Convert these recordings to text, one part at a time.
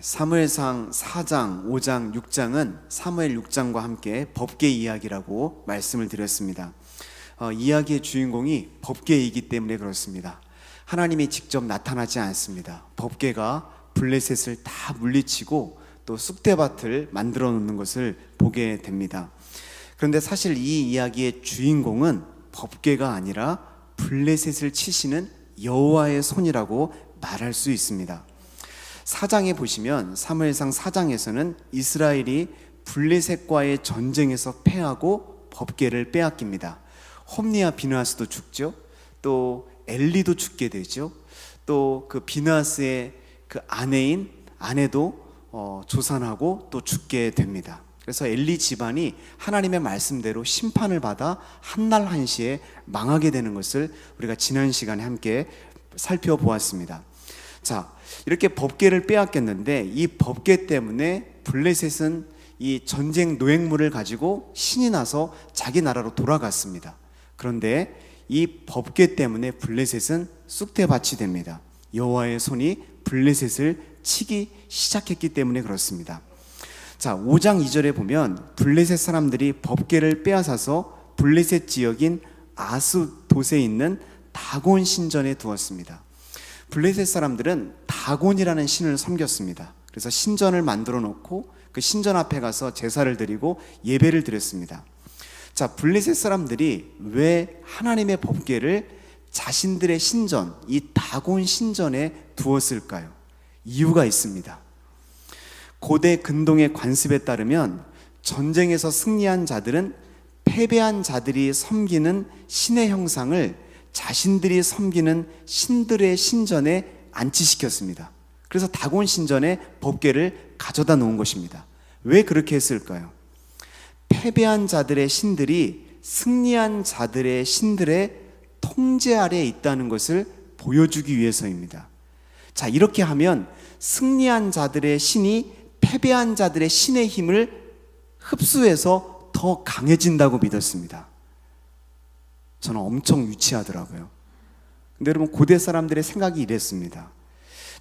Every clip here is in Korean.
사무엘상 4장, 5장, 6장은 사무엘 6장과 함께 법궤 이야기라고 말씀을 드렸습니다. 이야기의 주인공이 법궤이기 때문에 그렇습니다. 하나님이 직접 나타나지 않습니다. 법궤가 블레셋을 다 물리치고 또 쑥대밭을 만들어 놓는 것을 보게 됩니다. 그런데 사실 이 이야기의 주인공은 법궤가 아니라 블레셋을 치시는 여호와의 손이라고 말할 수 있습니다. 4장에 보시면 사무엘상 4장에서는 이스라엘이 블레셋과의 전쟁에서 패하고 법궤를 빼앗깁니다. 홈리와 비느하스도 죽죠. 또 엘리도 죽게 되죠. 또 그 비느하스의 그 아내도 조산하고 또 죽게 됩니다. 그래서 엘리 집안이 하나님의 말씀대로 심판을 받아 한날 한시에 망하게 되는 것을 우리가 지난 시간에 함께 살펴보았습니다. 자, 이렇게 법궤를 빼앗겼는데 이 법궤 때문에 블레셋은 이 전쟁 노획물을 가지고 신이 나서 자기 나라로 돌아갔습니다. 그런데 이 법궤 때문에 블레셋은 쑥대밭이 됩니다. 여호와의 손이 블레셋을 치기 시작했기 때문에 그렇습니다. 자, 5장 2절에 보면 블레셋 사람들이 법궤를 빼앗아서 블레셋 지역인 아스돗에 있는 다곤 신전에 두었습니다. 블레셋 사람들은 다곤이라는 신을 섬겼습니다. 그래서 신전을 만들어 놓고 그 신전 앞에 가서 제사를 드리고 예배를 드렸습니다. 자, 블레셋 사람들이 왜 하나님의 법궤를 자신들의 신전, 이 다곤 신전에 두었을까요? 이유가 있습니다. 고대 근동의 관습에 따르면 전쟁에서 승리한 자들은 패배한 자들이 섬기는 신의 형상을 자신들이 섬기는 신들의 신전에 안치시켰습니다. 그래서 다곤 신전에 법궤를 가져다 놓은 것입니다. 왜 그렇게 했을까요? 패배한 자들의 신들이 승리한 자들의 신들의 통제 아래에 있다는 것을 보여주기 위해서입니다. 자, 이렇게 하면 승리한 자들의 신이 패배한 자들의 신의 힘을 흡수해서 더 강해진다고 믿었습니다. 저는 엄청 유치하더라고요. 근데 여러분, 고대 사람들의 생각이 이랬습니다.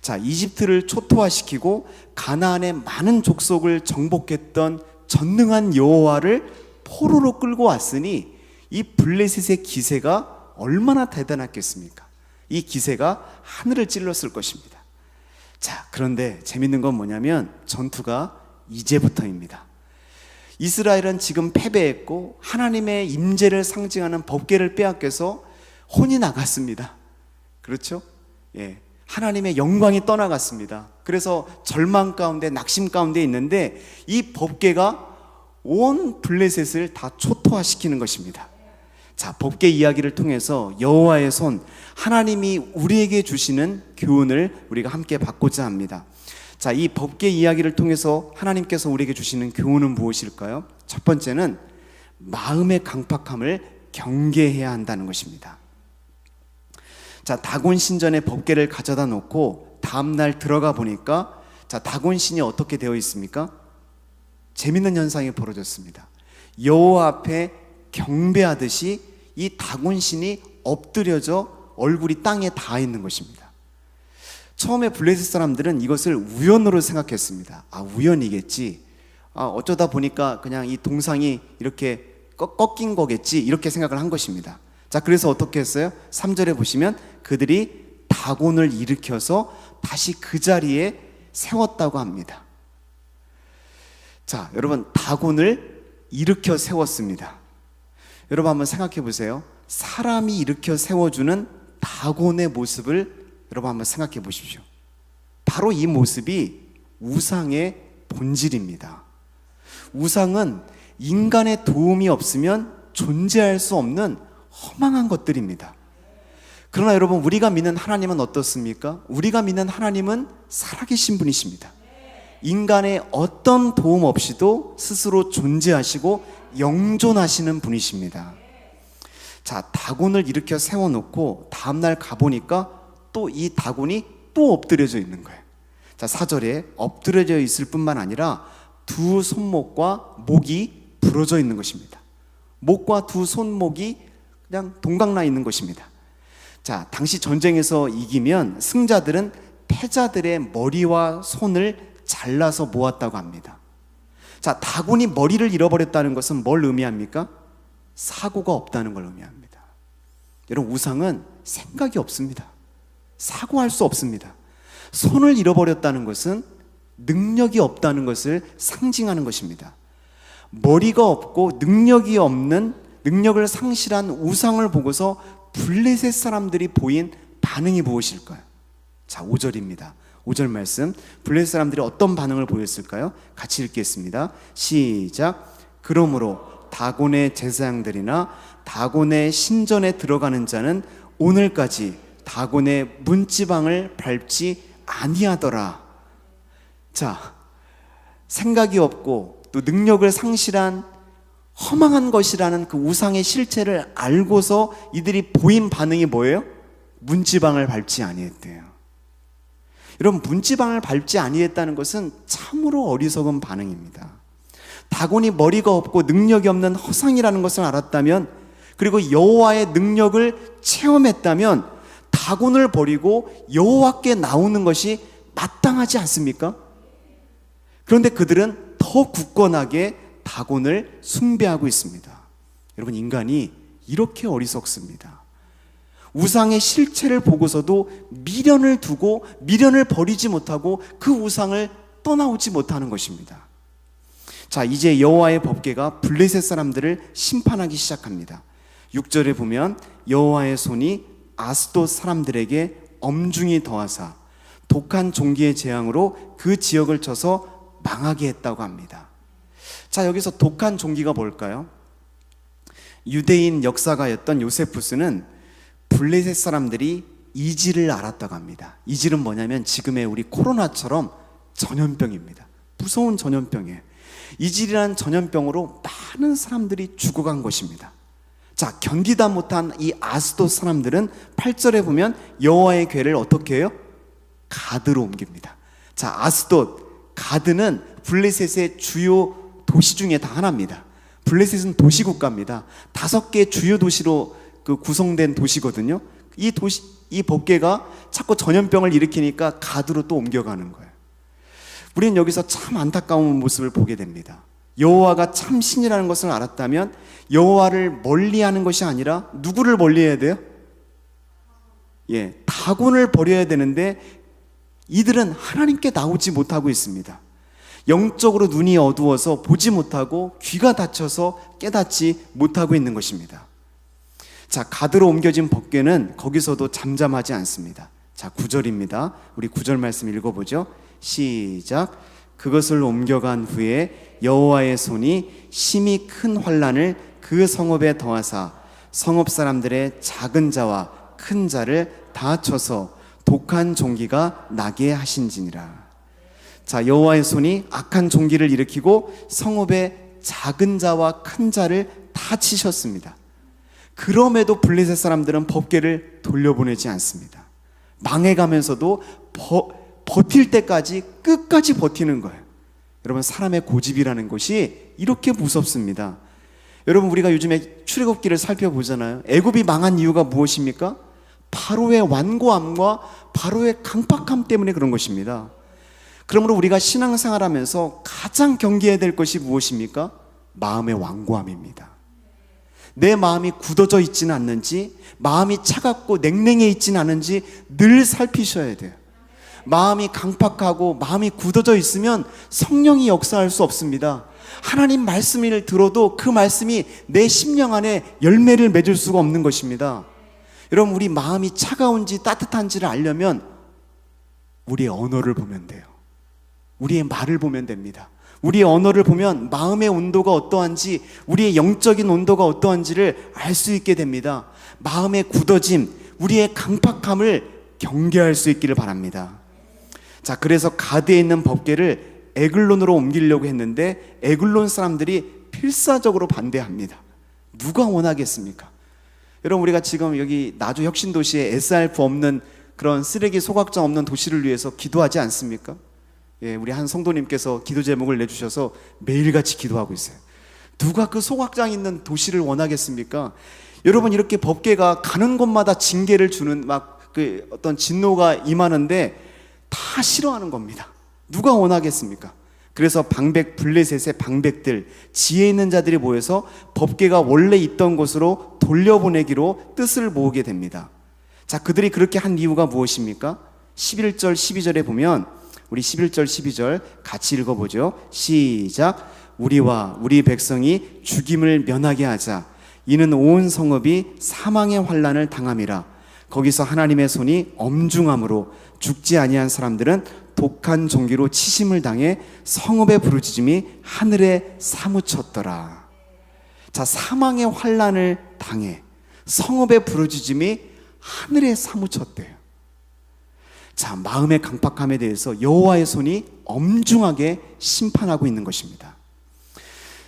자, 이집트를 초토화시키고 가나안의 많은 족속을 정복했던 전능한 여호와를 포로로 끌고 왔으니 이 블레셋의 기세가 얼마나 대단했겠습니까? 이 기세가 하늘을 찔렀을 것입니다. 자, 그런데 재밌는 건 뭐냐면 전투가 이제부터입니다. 이스라엘은 지금 패배했고 하나님의 임재를 상징하는 법궤를 빼앗겨서 혼이 나갔습니다. 그렇죠? 하나님의 영광이 떠나갔습니다. 그래서 절망 가운데, 낙심 가운데 있는데 이 법궤가 온 블레셋을 다 초토화시키는 것입니다. 자, 법궤 이야기를 통해서 여호와의 손, 하나님이 우리에게 주시는 교훈을 우리가 함께 받고자 합니다. 자, 이 법궤 이야기를 통해서 하나님께서 우리에게 주시는 교훈은 무엇일까요? 첫 번째는 마음의 강팍함을 경계해야 한다는 것입니다. 자, 다곤 신전에 법궤를 가져다 놓고 다음날 들어가 보니까 자, 다곤 신이 어떻게 되어 있습니까? 재밌는 현상이 벌어졌습니다. 여호와 앞에 경배하듯이 이 다곤 신이 엎드려져 얼굴이 땅에 닿아 있는 것입니다. 처음에 블레셋 사람들은 이것을 우연으로 생각했습니다. 우연이겠지. 어쩌다 보니까 그냥 이 동상이 이렇게 꺾인 거겠지. 이렇게 생각을 한 것입니다. 자, 그래서 어떻게 했어요? 3절에 보시면 그들이 다곤을 일으켜서 다시 그 자리에 세웠다고 합니다. 자, 여러분, 다곤을 일으켜 세웠습니다. 여러분 한번 생각해 보세요. 사람이 일으켜 세워주는 다곤의 모습을 여러분 한번 생각해 보십시오. 바로 이 모습이 우상의 본질입니다. 우상은 인간의 도움이 없으면 존재할 수 없는 허망한 것들입니다. 그러나 여러분, 우리가 믿는 하나님은 어떻습니까? 우리가 믿는 하나님은 살아계신 분이십니다. 인간의 어떤 도움 없이도 스스로 존재하시고 영존하시는 분이십니다. 자, 다곤을 일으켜 세워놓고 다음날 가보니까 또 이 다곤이 또 엎드려져 있는 거예요. 자, 4절에 엎드려져 있을 뿐만 아니라 두 손목과 목이 부러져 있는 것입니다. 목과 두 손목이 그냥 동강나 있는 것입니다. 자, 당시 전쟁에서 이기면 승자들은 패자들의 머리와 손을 잘라서 모았다고 합니다. 자, 다곤이 머리를 잃어버렸다는 것은 뭘 의미합니까? 사고가 없다는 걸 의미합니다. 여러분, 우상은 생각이 없습니다. 사고할 수 없습니다. 손을 잃어버렸다는 것은 능력이 없다는 것을 상징하는 것입니다. 머리가 없고 능력이 없는, 능력을 상실한 우상을 보고서 블레셋 사람들이 보인 반응이 무엇일까요? 자, 5절입니다. 5절 말씀, 블레셋 사람들이 어떤 반응을 보였을까요? 같이 읽겠습니다. 시작. 그러므로 다곤의 제사장들이나 다곤의 신전에 들어가는 자는 오늘까지 다곤의 문지방을 밟지 아니하더라. 자, 생각이 없고 또 능력을 상실한 허망한 것이라는 그 우상의 실체를 알고서 이들이 보인 반응이 뭐예요? 문지방을 밟지 아니했대요. 여러분, 문지방을 밟지 아니했다는 것은 참으로 어리석은 반응입니다. 다곤이 머리가 없고 능력이 없는 허상이라는 것을 알았다면, 그리고 여호와의 능력을 체험했다면 다곤을 버리고 여호와께 나오는 것이 마땅하지 않습니까? 그런데 그들은 더 굳건하게 다곤을 숭배하고 있습니다. 여러분, 인간이 이렇게 어리석습니다. 우상의 실체를 보고서도 미련을 두고 미련을 버리지 못하고 그 우상을 떠나오지 못하는 것입니다. 자, 이제 여호와의 법궤가 블레셋 사람들을 심판하기 시작합니다. 6절에 보면 여호와의 손이 아스돗 사람들에게 엄중히 더하사 독한 종기의 재앙으로 그 지역을 쳐서 망하게 했다고 합니다. 자, 여기서 독한 종기가 뭘까요? 유대인 역사가였던 요세푸스는 블레셋 사람들이 이질을 알았다고 합니다. 이질은 뭐냐면 지금의 우리 코로나처럼 전염병입니다. 무서운 전염병이에요. 이질이라는 전염병으로 많은 사람들이 죽어간 것입니다. 자, 견디다 못한 이 아스돗 사람들은 8절에 보면 여호와의 궤를 어떻게 해요? 가드로 옮깁니다. 자, 아스돗, 가드는 블레셋의 주요 도시 중에 다 하나입니다. 블레셋은 도시국가입니다. 5개의 주요 도시로 구성된 도시거든요. 이 법궤가 자꾸 전염병을 일으키니까 가드로 또 옮겨가는 거예요. 우리는 여기서 참 안타까운 모습을 보게 됩니다. 여호와가 참 신이라는 것을 알았다면 여호와를 멀리하는 것이 아니라 누구를 멀리해야 돼요? 다곤을 버려야 되는데 이들은 하나님께 나오지 못하고 있습니다. 영적으로 눈이 어두워서 보지 못하고 귀가 닫혀서 깨닫지 못하고 있는 것입니다. 자, 가드로 옮겨진 법궤는 거기서도 잠잠하지 않습니다. 자, 9절입니다. 우리 9절 말씀 읽어보죠. 시작. 그것을 옮겨간 후에 여호와의 손이 심히 큰 환난을 그 성읍에 더하사 성읍 사람들의 작은 자와 큰 자를 다 쳐서 독한 종기가 나게 하신지니라. 자, 여호와의 손이 악한 종기를 일으키고 성읍의 작은 자와 큰 자를 다 치셨습니다. 그럼에도 블레셋 사람들은 법궤를 돌려보내지 않습니다. 망해가면서도 버틸 때까지 끝까지 버티는 거예요. 여러분, 사람의 고집이라는 것이 이렇게 무섭습니다. 여러분, 우리가 요즘에 출애굽기를 살펴보잖아요. 애굽이 망한 이유가 무엇입니까? 바로의 완고함과 바로의 강팍함 때문에 그런 것입니다. 그러므로 우리가 신앙생활하면서 가장 경계해야 될 것이 무엇입니까? 마음의 완고함입니다. 내 마음이 굳어져 있지는 않는지, 마음이 차갑고 냉랭해 있지는 않은지 늘 살피셔야 돼요. 마음이 강팍하고 마음이 굳어져 있으면 성령이 역사할 수 없습니다. 하나님 말씀을 들어도 그 말씀이 내 심령 안에 열매를 맺을 수가 없는 것입니다. 여러분, 우리 마음이 차가운지 따뜻한지를 알려면 우리의 언어를 보면 돼요. 우리의 말을 보면 됩니다. 우리의 언어를 보면 마음의 온도가 어떠한지, 우리의 영적인 온도가 어떠한지를 알 수 있게 됩니다. 마음의 굳어짐, 우리의 강팍함을 경계할 수 있기를 바랍니다. 자, 그래서 가드에 있는 법궤를 에글론으로 옮기려고 했는데 에글론 사람들이 필사적으로 반대합니다. 누가 원하겠습니까? 여러분, 우리가 지금 여기 나주 혁신도시에 SRF 없는 그런 쓰레기 소각장 없는 도시를 위해서 기도하지 않습니까? 우리 한 성도님께서 기도 제목을 내주셔서 매일같이 기도하고 있어요. 누가 그 소각장 있는 도시를 원하겠습니까? 여러분, 이렇게 법궤가 가는 곳마다 징계를 주는 어떤 진노가 임하는데 다 싫어하는 겁니다. 누가 원하겠습니까? 그래서 방백 블레셋의 방백들, 지혜 있는 자들이 모여서 법궤가 원래 있던 곳으로 돌려보내기로 뜻을 모으게 됩니다. 자, 그들이 그렇게 한 이유가 무엇입니까? 11절 12절에 보면, 우리 11절 12절 같이 읽어보죠. 시작. 우리와 우리 백성이 죽임을 면하게 하자. 이는 온 성읍이 사망의 환난을 당함이라. 거기서 하나님의 손이 엄중함으로 죽지 아니한 사람들은 독한 종기로 치심을 당해 성읍의 부르짖음이 하늘에 사무쳤더라. 자, 사망의 환난을 당해 성읍의 부르짖음이 하늘에 사무쳤대요. 자, 마음의 강팍함에 대해서 여호와의 손이 엄중하게 심판하고 있는 것입니다.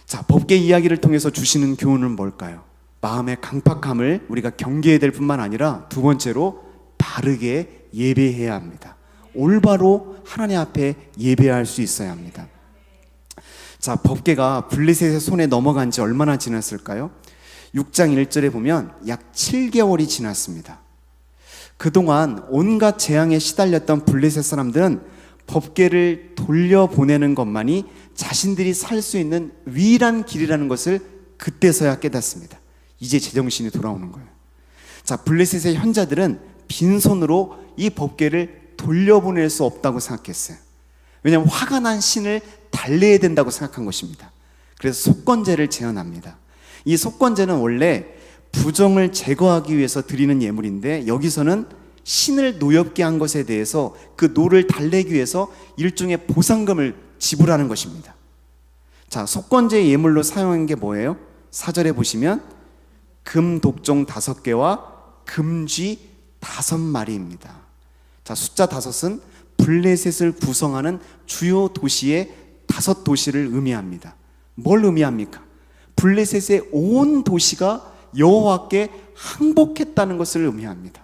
자, 법궤 이야기를 통해서 주시는 교훈은 뭘까요? 마음의 강팍함을 우리가 경계해야 될 뿐만 아니라 두 번째로 바르게 예배해야 합니다. 올바로 하나님 앞에 예배할 수 있어야 합니다. 자, 법궤가 블레셋의 손에 넘어간 지 얼마나 지났을까요? 6장 1절에 보면 약 7개월이 지났습니다. 그동안 온갖 재앙에 시달렸던 블레셋 사람들은 법궤를 돌려보내는 것만이 자신들이 살 수 있는 유일한 길이라는 것을 그때서야 깨닫습니다. 이제 제정신이 돌아오는 거예요. 자, 블레셋의 현자들은 빈손으로 이 법궤를 돌려보낼 수 없다고 생각했어요. 왜냐하면 화가 난 신을 달래야 된다고 생각한 것입니다. 그래서 속건제를 제안합니다. 이 속건제는 원래 부정을 제거하기 위해서 드리는 예물인데, 여기서는 신을 노엽게 한 것에 대해서 그 노를 달래기 위해서 일종의 보상금을 지불하는 것입니다. 자, 속건제 예물로 사용한 게 뭐예요? 4절에 보시면 금 독종 5개와 금쥐 5마리입니다. 자, 숫자 5은 블레셋을 구성하는 주요 도시의 5도시를 의미합니다. 뭘 의미합니까? 블레셋의 온 도시가 여호와께 항복했다는 것을 의미합니다.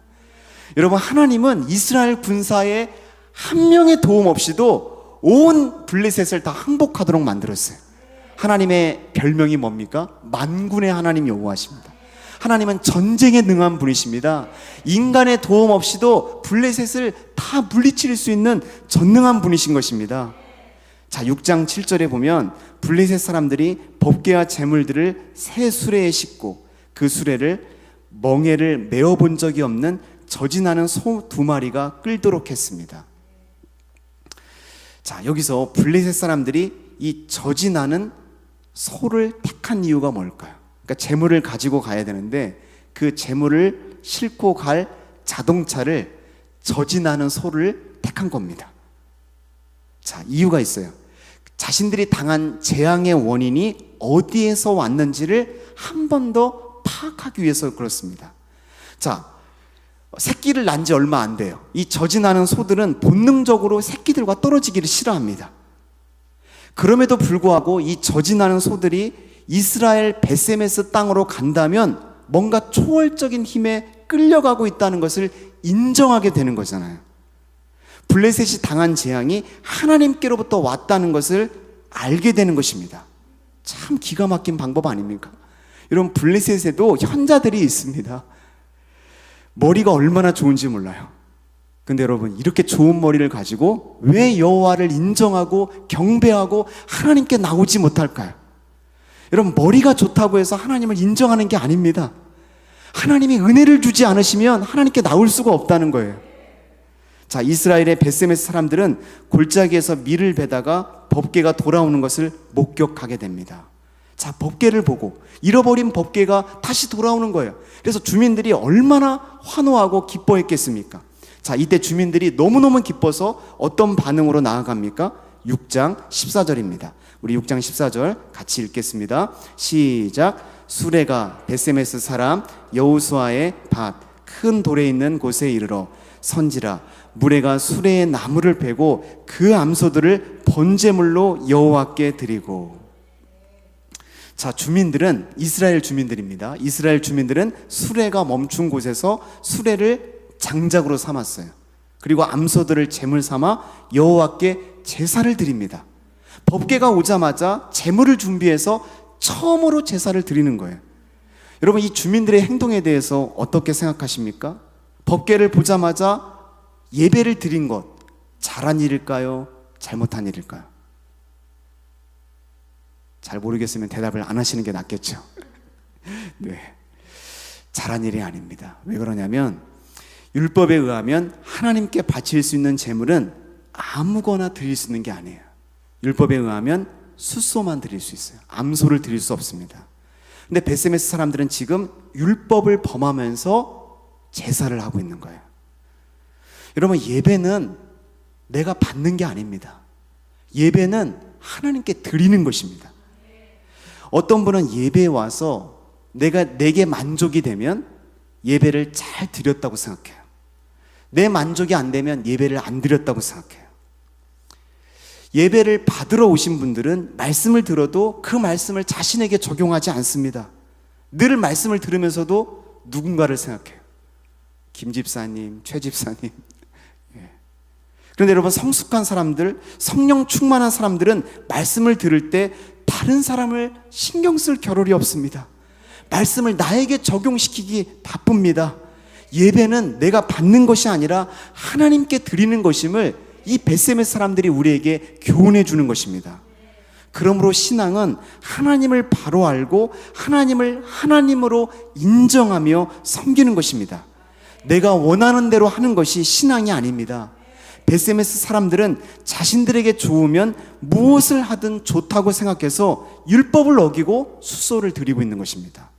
여러분, 하나님은 이스라엘 군사의 한 명의 도움 없이도 온 블레셋을 다 항복하도록 만들었어요. 하나님의 별명이 뭡니까? 만군의 하나님 여호와십니다. 하나님은 전쟁에 능한 분이십니다. 인간의 도움 없이도 블레셋을 다 물리칠 수 있는 전능한 분이신 것입니다. 자, 6장 7절에 보면 블레셋 사람들이 법궤와 제물들을 새 수레에 싣고 그 수레를 멍에를 메어본 적이 없는 젖이 나는 소 2마리가 끌도록 했습니다. 자, 여기서 블레셋 사람들이 이 젖이 나는 소를 택한 이유가 뭘까요? 그러니까 재물을 가지고 가야 되는데 그 재물을 싣고 갈 자동차를 젖이 나는 소를 택한 겁니다. 자, 이유가 있어요. 자신들이 당한 재앙의 원인이 어디에서 왔는지를 한 번 더 파악하기 위해서 그렇습니다. 자, 새끼를 낳은 지 얼마 안 돼요. 이 젖이 나는 소들은 본능적으로 새끼들과 떨어지기를 싫어합니다. 그럼에도 불구하고 이 젖이 나는 소들이 이스라엘 베세메스 땅으로 간다면 뭔가 초월적인 힘에 끌려가고 있다는 것을 인정하게 되는 거잖아요. 블레셋이 당한 재앙이 하나님께로부터 왔다는 것을 알게 되는 것입니다. 참 기가 막힌 방법 아닙니까? 여러분, 블레셋에도 현자들이 있습니다. 머리가 얼마나 좋은지 몰라요. 근데 여러분, 이렇게 좋은 머리를 가지고 왜 여호와를 인정하고 경배하고 하나님께 나오지 못할까요? 여러분, 머리가 좋다고 해서 하나님을 인정하는 게 아닙니다. 하나님이 은혜를 주지 않으시면 하나님께 나올 수가 없다는 거예요. 자, 이스라엘의 베세메스 사람들은 골짜기에서 밀을 베다가 법궤가 돌아오는 것을 목격하게 됩니다. 자, 법궤를 보고 잃어버린 법궤가 다시 돌아오는 거예요. 그래서 주민들이 얼마나 환호하고 기뻐했겠습니까? 자, 이때 주민들이 너무너무 기뻐서 어떤 반응으로 나아갑니까? 6장 14절입니다. 우리 6장 14절 같이 읽겠습니다. 시작. 수레가 베세메스 사람 여호수아의 밭 큰 돌에 있는 곳에 이르러 선지라. 무레가 수레의 나무를 베고 그 암소들을 번제물로 여호와께 드리고. 자, 주민들은 이스라엘 주민들입니다. 이스라엘 주민들은 수레가 멈춘 곳에서 수레를 장작으로 삼았어요. 그리고 암소들을 제물 삼아 여호와께 제사를 드립니다. 법궤가 오자마자 제물을 준비해서 처음으로 제사를 드리는 거예요. 여러분, 이 주민들의 행동에 대해서 어떻게 생각하십니까? 법궤를 보자마자 예배를 드린 것, 잘한 일일까요? 잘못한 일일까요? 잘 모르겠으면 대답을 안 하시는 게 낫겠죠. 네, 잘한 일이 아닙니다. 왜 그러냐면 율법에 의하면 하나님께 바칠 수 있는 제물은 아무거나 드릴 수 있는 게 아니에요. 율법에 의하면 숫소만 드릴 수 있어요. 암소를 드릴 수 없습니다. 근데 베세메스 사람들은 지금 율법을 범하면서 제사를 하고 있는 거예요. 여러분, 예배는 내가 받는 게 아닙니다. 예배는 하나님께 드리는 것입니다. 어떤 분은 예배에 와서 내게 만족이 되면 예배를 잘 드렸다고 생각해요. 내 만족이 안 되면 예배를 안 드렸다고 생각해요. 예배를 받으러 오신 분들은 말씀을 들어도 그 말씀을 자신에게 적용하지 않습니다. 늘 말씀을 들으면서도 누군가를 생각해요. 김 집사님, 최 집사님. 그런데 여러분, 성숙한 사람들, 성령 충만한 사람들은 말씀을 들을 때 다른 사람을 신경 쓸 겨를이 없습니다. 말씀을 나에게 적용시키기 바쁩니다. 예배는 내가 받는 것이 아니라 하나님께 드리는 것임을 이 베세메스 사람들이 우리에게 교훈해 주는 것입니다. 그러므로 신앙은 하나님을 바로 알고 하나님을 하나님으로 인정하며 섬기는 것입니다. 내가 원하는 대로 하는 것이 신앙이 아닙니다. 베세메스 사람들은 자신들에게 좋으면 무엇을 하든 좋다고 생각해서 율법을 어기고 숫소를 드리고 있는 것입니다.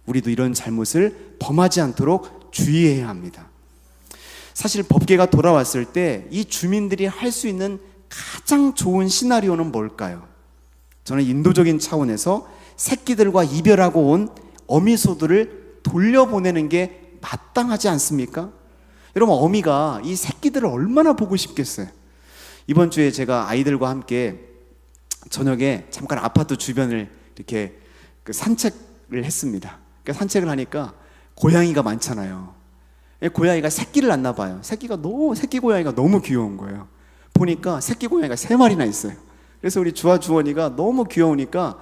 우리도 이런 잘못을 범하지 않도록 주의해야 합니다. 사실 법궤가 돌아왔을 때 이 주민들이 할 수 있는 가장 좋은 시나리오는 뭘까요? 저는 인도적인 차원에서 새끼들과 이별하고 온 어미소들을 돌려보내는 게 마땅하지 않습니까? 여러분, 어미가 이 새끼들을 얼마나 보고 싶겠어요. 이번 주에 제가 아이들과 함께 저녁에 잠깐 아파트 주변을 이렇게 산책을 했습니다. 산책을 하니까 고양이가 많잖아요. 고양이가 새끼를 낳나 봐요. 새끼 고양이가 너무 귀여운 거예요. 보니까 새끼 고양이가 3마리나 있어요. 그래서 우리 주원이가 너무 귀여우니까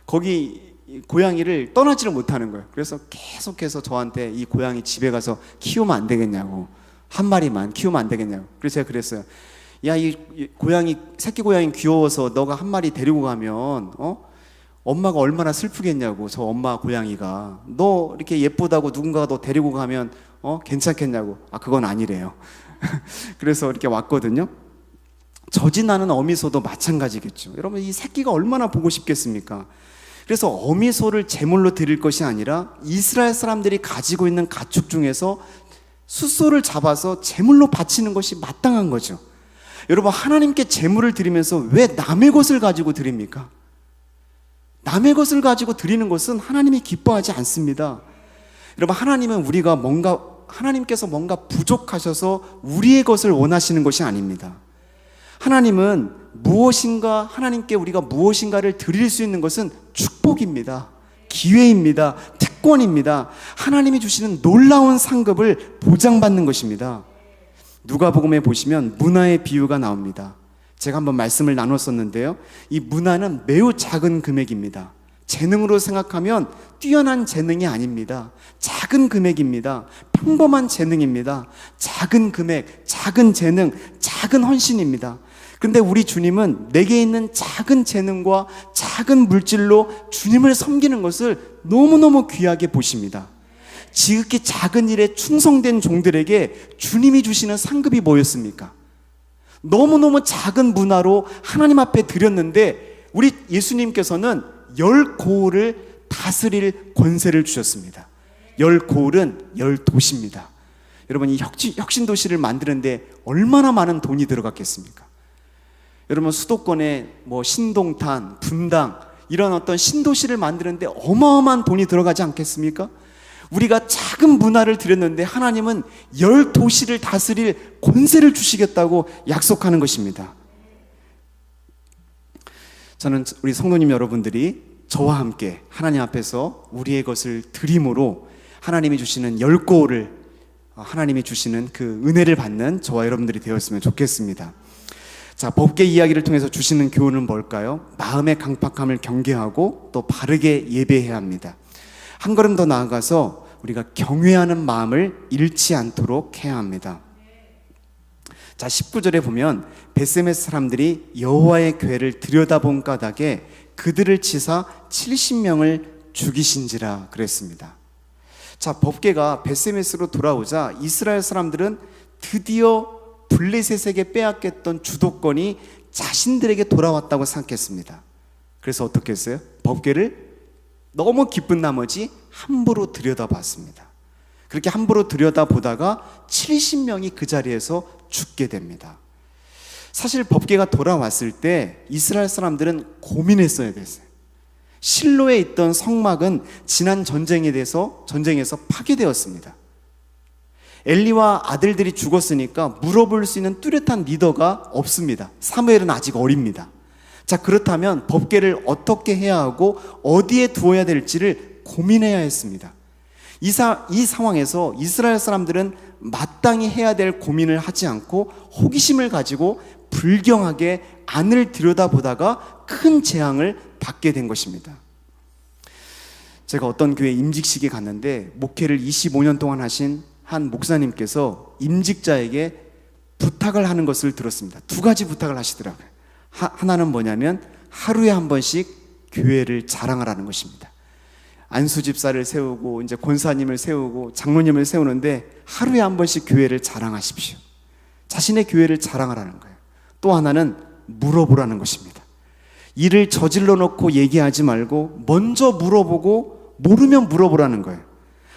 거기 고양이를 떠나지를 못하는 거예요. 그래서 계속해서 저한테 이 고양이 집에 가서 키우면 안 되겠냐고, 한 마리만 키우면 안 되겠냐고. 그래서 제가 그랬어요. 야, 이 고양이, 새끼 고양이 귀여워서 너가 한 마리 데리고 가면 엄마가 얼마나 슬프겠냐고. 저 엄마 고양이가 너 이렇게 예쁘다고 누군가가 너 데리고 가면 괜찮겠냐고. 그건 아니래요. 그래서 이렇게 왔거든요. 저지나는 어미소도 마찬가지겠죠. 여러분, 이 새끼가 얼마나 보고 싶겠습니까? 그래서 어미소를 제물로 드릴 것이 아니라 이스라엘 사람들이 가지고 있는 가축 중에서 숫소를 잡아서 제물로 바치는 것이 마땅한 거죠. 여러분, 하나님께 제물을 드리면서 왜 남의 것을 가지고 드립니까? 남의 것을 가지고 드리는 것은 하나님이 기뻐하지 않습니다. 여러분, 하나님께서 뭔가 부족하셔서 우리의 것을 원하시는 것이 아닙니다. 하나님은 하나님께 우리가 무엇인가를 드릴 수 있는 것은 축복입니다. 기회입니다. 특권입니다. 하나님이 주시는 놀라운 상급을 보장받는 것입니다. 누가복음에 보시면 문화의 비유가 나옵니다. 제가 한번 말씀을 나눴었는데요. 이 문화는 매우 작은 금액입니다. 재능으로 생각하면 뛰어난 재능이 아닙니다. 작은 금액입니다. 평범한 재능입니다. 작은 금액, 작은 재능, 작은 헌신입니다. 그런데 우리 주님은 내게 있는 작은 재능과 작은 물질로 주님을 섬기는 것을 너무너무 귀하게 보십니다. 지극히 작은 일에 충성된 종들에게 주님이 주시는 상급이 뭐였습니까? 너무너무 작은 문화로 하나님 앞에 드렸는데 우리 예수님께서는 10고을을 다스릴 권세를 주셨습니다. 10고을은 10도시입니다. 여러분, 이 혁신도시를 만드는데 얼마나 많은 돈이 들어갔겠습니까? 여러분, 수도권에 신동탄, 분당 이런 어떤 신도시를 만드는데 어마어마한 돈이 들어가지 않겠습니까? 우리가 작은 문화를 드렸는데 하나님은 10도시를 다스릴 권세를 주시겠다고 약속하는 것입니다. 저는 우리 성도님 여러분들이 저와 함께 하나님 앞에서 우리의 것을 드림으로 하나님이 주시는 10고을을 하나님이 주시는 그 은혜를 받는 저와 여러분들이 되었으면 좋겠습니다. 자, 법궤 이야기를 통해서 주시는 교훈은 뭘까요? 마음의 강팍함을 경계하고 또 바르게 예배해야 합니다. 한 걸음 더 나아가서 우리가 경외하는 마음을 잃지 않도록 해야 합니다. 자, 19절에 보면 벳세메스 사람들이 여호와의 궤를 들여다본 까닭에 그들을 치사 70명을 죽이신지라 그랬습니다. 자, 법궤가 벳세메스로 돌아오자 이스라엘 사람들은 드디어 블레셋에게 빼앗겼던 주도권이 자신들에게 돌아왔다고 생각했습니다. 그래서 어떻게 했어요? 법궤를 너무 기쁜 나머지 함부로 들여다봤습니다. 그렇게 함부로 들여다보다가 70명이 그 자리에서 죽게 됩니다. 사실 법궤가 돌아왔을 때 이스라엘 사람들은 고민했어야 됐어요. 실로에 있던 성막은 지난 전쟁에서 파괴되었습니다. 엘리와 아들들이 죽었으니까 물어볼 수 있는 뚜렷한 리더가 없습니다. 사무엘은 아직 어립니다. 자, 그렇다면 법궤를 어떻게 해야 하고 어디에 두어야 될지를 고민해야 했습니다. 이 상황에서 이스라엘 사람들은 마땅히 해야 될 고민을 하지 않고 호기심을 가지고 불경하게 안을 들여다보다가 큰 재앙을 받게 된 것입니다. 제가 어떤 교회 임직식에 갔는데 목회를 25년 동안 하신 한 목사님께서 임직자에게 부탁을 하는 것을 들었습니다. 두 가지 부탁을 하시더라고요. 하나는 뭐냐면 하루에 한 번씩 교회를 자랑하라는 것입니다. 안수집사를 세우고 이제 권사님을 세우고 장로님을 세우는데 하루에 한 번씩 교회를 자랑하십시오. 자신의 교회를 자랑하라는 거예요. 또 하나는 물어보라는 것입니다. 일을 저질러 놓고 얘기하지 말고 먼저 물어보고 모르면 물어보라는 거예요.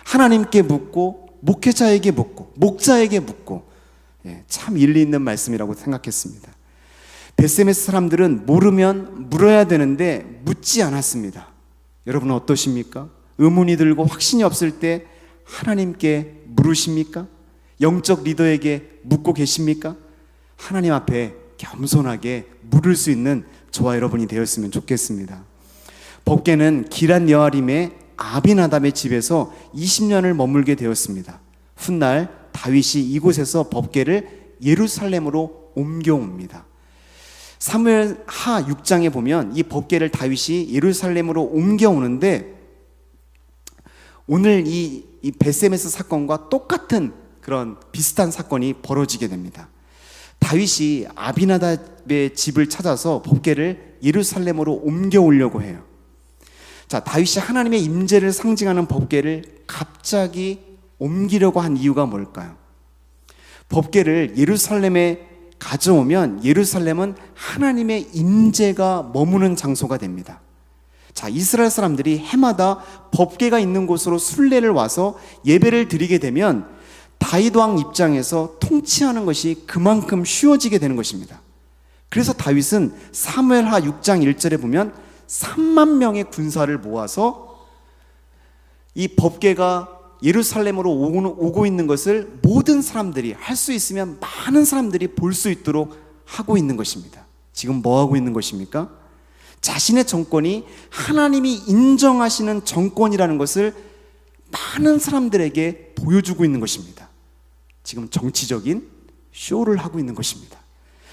하나님께 묻고 목회자에게 묻고 목자에게 묻고, 참 일리 있는 말씀이라고 생각했습니다. 벳세메스 사람들은 모르면 물어야 되는데 묻지 않았습니다. 여러분은 어떠십니까? 의문이 들고 확신이 없을 때 하나님께 물으십니까? 영적 리더에게 묻고 계십니까? 하나님 앞에 겸손하게 물을 수 있는 저와 여러분이 되었으면 좋겠습니다. 법궤는 기란 여아림의 아비나답의 집에서 20년을 머물게 되었습니다. 훗날 다윗이 이곳에서 법궤를 예루살렘으로 옮겨옵니다. 사무엘 하 6장에 보면 이 법궤를 다윗이 예루살렘으로 옮겨오는데 오늘 이 벳세메스 사건과 똑같은 그런 비슷한 사건이 벌어지게 됩니다. 다윗이 아비나답의 집을 찾아서 법궤를 예루살렘으로 옮겨오려고 해요. 자, 다윗이 하나님의 임재를 상징하는 법궤를 갑자기 옮기려고 한 이유가 뭘까요? 법궤를 예루살렘에 가져오면 예루살렘은 하나님의 임재가 머무는 장소가 됩니다. 자, 이스라엘 사람들이 해마다 법궤가 있는 곳으로 순례를 와서 예배를 드리게 되면 다윗 왕 입장에서 통치하는 것이 그만큼 쉬워지게 되는 것입니다. 그래서 다윗은 사무엘하 6장 1절에 보면 3만 명의 군사를 모아서 이 법궤가 예루살렘으로 오고 있는 것을 모든 사람들이 할 수 있으면 많은 사람들이 볼 수 있도록 하고 있는 것입니다. 지금 뭐 하고 있는 것입니까? 자신의 정권이 하나님이 인정하시는 정권이라는 것을 많은 사람들에게 보여주고 있는 것입니다. 지금 정치적인 쇼를 하고 있는 것입니다.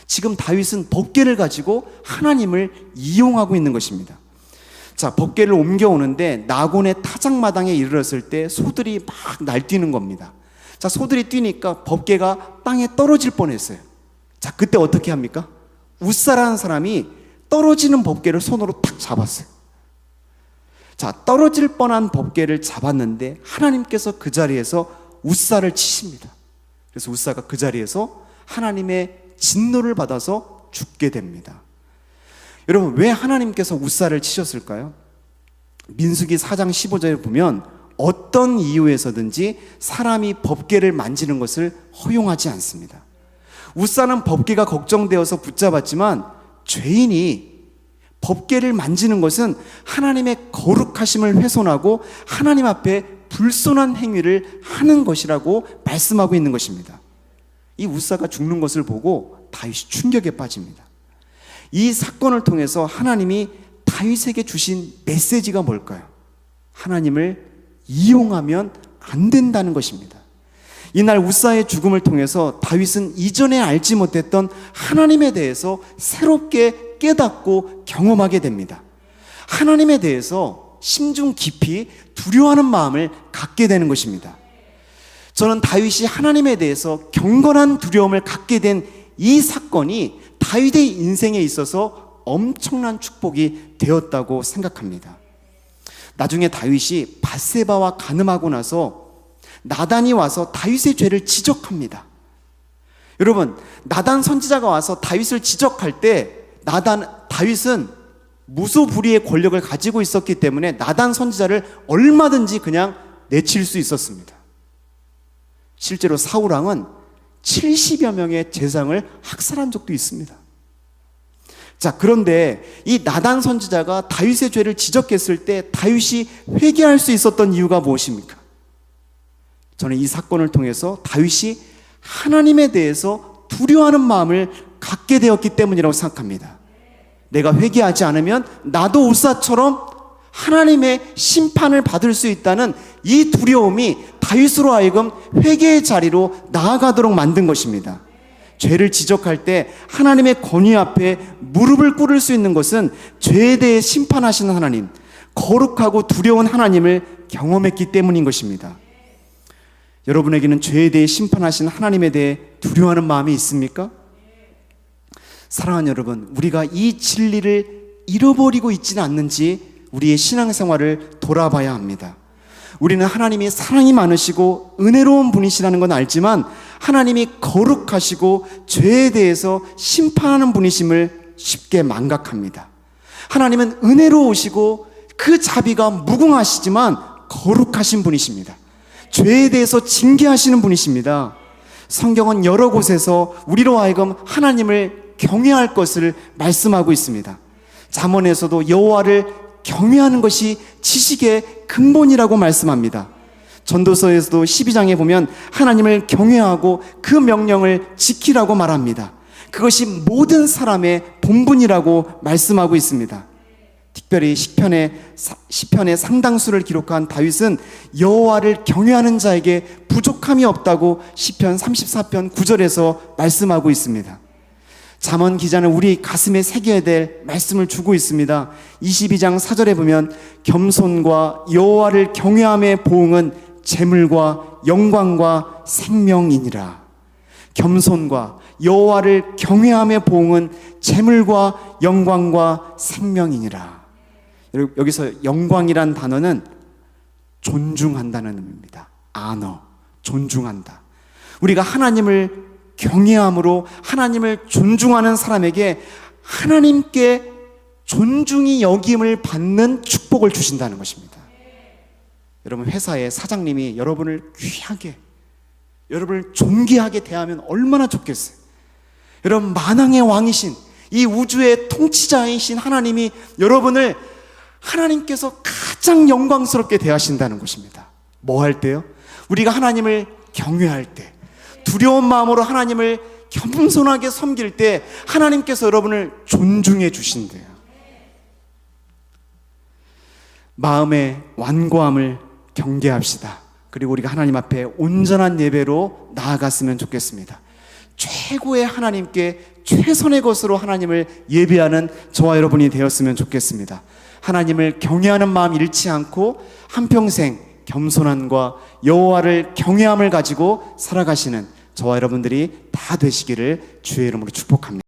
지금 다윗은 법궤를 가지고 하나님을 이용하고 있는 것입니다. 자, 법궤를 옮겨오는데 나곤의 타작마당에 이르렀을 때 소들이 막 날뛰는 겁니다. 자, 소들이 뛰니까 법궤가 땅에 떨어질 뻔했어요. 자, 그때 어떻게 합니까? 웃사라는 사람이 떨어지는 법궤를 손으로 탁 잡았어요. 자, 떨어질 뻔한 법궤를 잡았는데 하나님께서 그 자리에서 웃사를 치십니다. 그래서 웃사가 그 자리에서 하나님의 진노를 받아서 죽게 됩니다. 여러분, 왜 하나님께서 웃사를 치셨을까요? 민수기 4장 15절에 보면 어떤 이유에서든지 사람이 법궤를 만지는 것을 허용하지 않습니다. 웃사는 법궤가 걱정되어서 붙잡았지만 죄인이 법궤를 만지는 것은 하나님의 거룩하심을 훼손하고 하나님 앞에 불손한 행위를 하는 것이라고 말씀하고 있는 것입니다. 이 웃사가 죽는 것을 보고 다윗이 충격에 빠집니다. 이 사건을 통해서 하나님이 다윗에게 주신 메시지가 뭘까요? 하나님을 이용하면 안 된다는 것입니다. 이날 웃사의 죽음을 통해서 다윗은 이전에 알지 못했던 하나님에 대해서 새롭게 깨닫고 경험하게 됩니다. 하나님에 대해서 심중 깊이 두려워하는 마음을 갖게 되는 것입니다. 저는 다윗이 하나님에 대해서 경건한 두려움을 갖게 된 이 사건이 다윗의 인생에 있어서 엄청난 축복이 되었다고 생각합니다. 나중에 다윗이 밧세바와 간음하고 나서 나단이 와서 다윗의 죄를 지적합니다. 여러분, 나단 선지자가 와서 다윗을 지적할 때 다윗은 무소불위의 권력을 가지고 있었기 때문에 나단 선지자를 얼마든지 그냥 내칠 수 있었습니다. 실제로 사울왕은 70여 명의 제사장을 학살한 적도 있습니다. 자, 그런데 이 나단 선지자가 다윗의 죄를 지적했을 때 다윗이 회개할 수 있었던 이유가 무엇입니까? 저는 이 사건을 통해서 다윗이 하나님에 대해서 두려워하는 마음을 갖게 되었기 때문이라고 생각합니다. 내가 회개하지 않으면 나도 우사처럼 하나님의 심판을 받을 수 있다는 이 두려움이 다윗으로 하여금 회개의 자리로 나아가도록 만든 것입니다. 죄를 지적할 때 하나님의 권위 앞에 무릎을 꿇을 수 있는 것은 죄에 대해 심판하시는 하나님, 거룩하고 두려운 하나님을 경험했기 때문인 것입니다. 여러분에게는 죄에 대해 심판하시는 하나님에 대해 두려워하는 마음이 있습니까? 사랑하는 여러분, 우리가 이 진리를 잃어버리고 있지는 않는지 우리의 신앙생활을 돌아봐야 합니다. 우리는 하나님이 사랑이 많으시고 은혜로운 분이시라는 건 알지만 하나님이 거룩하시고 죄에 대해서 심판하는 분이심을 쉽게 망각합니다. 하나님은 은혜로우시고 그 자비가 무궁하시지만 거룩하신 분이십니다. 죄에 대해서 징계하시는 분이십니다. 성경은 여러 곳에서 우리로 하여금 하나님을 경외할 것을 말씀하고 있습니다. 잠언에서도 여호와를 경외하는 것이 지식의 근본이라고 말씀합니다. 전도서에서도 12장에 보면 하나님을 경외하고 그 명령을 지키라고 말합니다. 그것이 모든 사람의 본분이라고 말씀하고 있습니다. 특별히 시편의 상당수를 기록한 다윗은 여호와를 경외하는 자에게 부족함이 없다고 시편 34편 9절에서 말씀하고 있습니다. 잠언 기자는 우리 가슴에 새겨야 될 말씀을 주고 있습니다. 22장 4절에 보면 겸손과 여호와를 경외함의 보응은 재물과 영광과 생명이니라. 겸손과 여호와를 경외함의 보응은 재물과 영광과 생명이니라. 여기서 영광이란 단어는 존중한다는 의미입니다. honor, 존중한다. 우리가 하나님을 경외함으로 하나님을 존중하는 사람에게 하나님께 존중이 여김을 받는 축복을 주신다는 것입니다. 여러분, 회사의 사장님이 여러분을 귀하게, 여러분을 존귀하게 대하면 얼마나 좋겠어요. 여러분, 만왕의 왕이신 이 우주의 통치자이신 하나님이 여러분을 하나님께서 가장 영광스럽게 대하신다는 것입니다. 뭐 할 때요? 우리가 하나님을 경외할 때, 두려운 마음으로 하나님을 겸손하게 섬길 때 하나님께서 여러분을 존중해 주신대요. 마음의 완고함을 경계합시다. 그리고 우리가 하나님 앞에 온전한 예배로 나아갔으면 좋겠습니다. 최고의 하나님께 최선의 것으로 하나님을 예배하는 저와 여러분이 되었으면 좋겠습니다. 하나님을 경외하는 마음 잃지 않고 한평생 겸손함과 여호와를 경외함을 가지고 살아가시는 저와 여러분들이 다 되시기를 주의 이름으로 축복합니다.